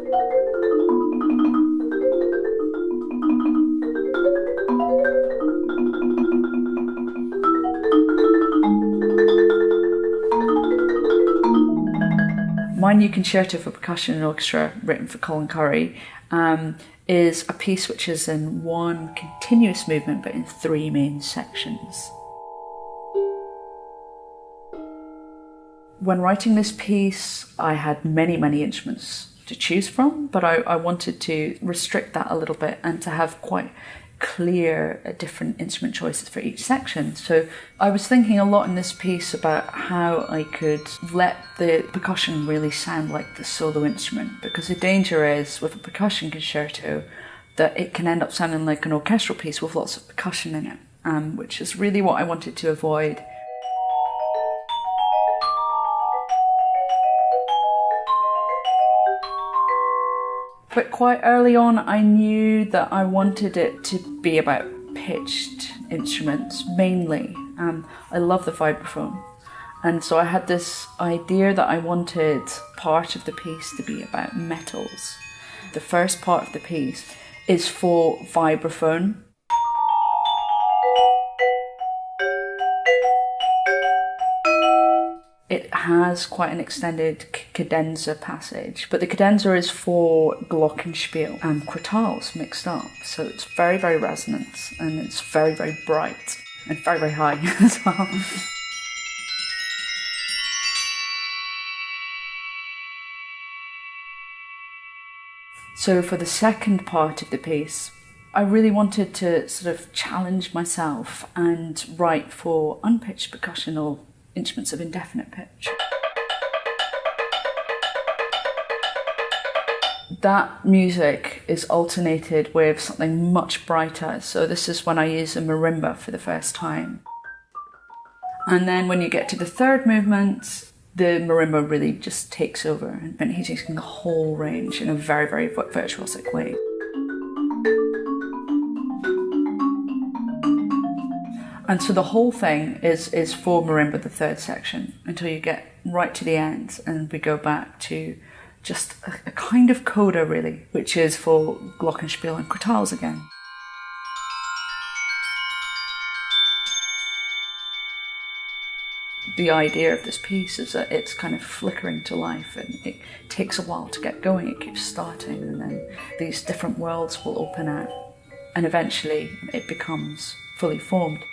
My new concerto for percussion and orchestra, written for Colin Currie, is a piece which is in one continuous movement but in three main sections. When writing this piece, I had many instruments to choose from, but I wanted to restrict that a little bit and to have quite clear different instrument choices for each section. So I was thinking a lot in this piece about how I could let the percussion really sound like the solo instrument, because the danger is with a percussion concerto that it can end up sounding like an orchestral piece with lots of percussion in it, which is really what I wanted to avoid. But quite early on, I knew that I wanted it to be about pitched instruments, mainly. I love the vibraphone. And so I had this idea that I wanted part of the piece to be about metals. The first part of the piece is for vibraphone. It has quite an extended cadenza passage, but the cadenza is for glockenspiel and crotales mixed up. So it's very resonant, and it's very bright and very high as well. So for the second part of the piece, I really wanted to sort of challenge myself and write for unpitched percussion or instruments of indefinite pitch. That music is alternated with something much brighter. So this is when I use a marimba for the first time. And then when you get to the third movement, the marimba really just takes over, and he's using the whole range in a very virtuosic way. And so the whole thing is for marimba, the third section, until you get right to the end, and we go back to just a kind of coda, really, which is for glockenspiel and crotales again. The idea of this piece is that it's kind of flickering to life, and it takes a while to get going. It keeps starting, and then these different worlds will open out, and eventually it becomes fully formed.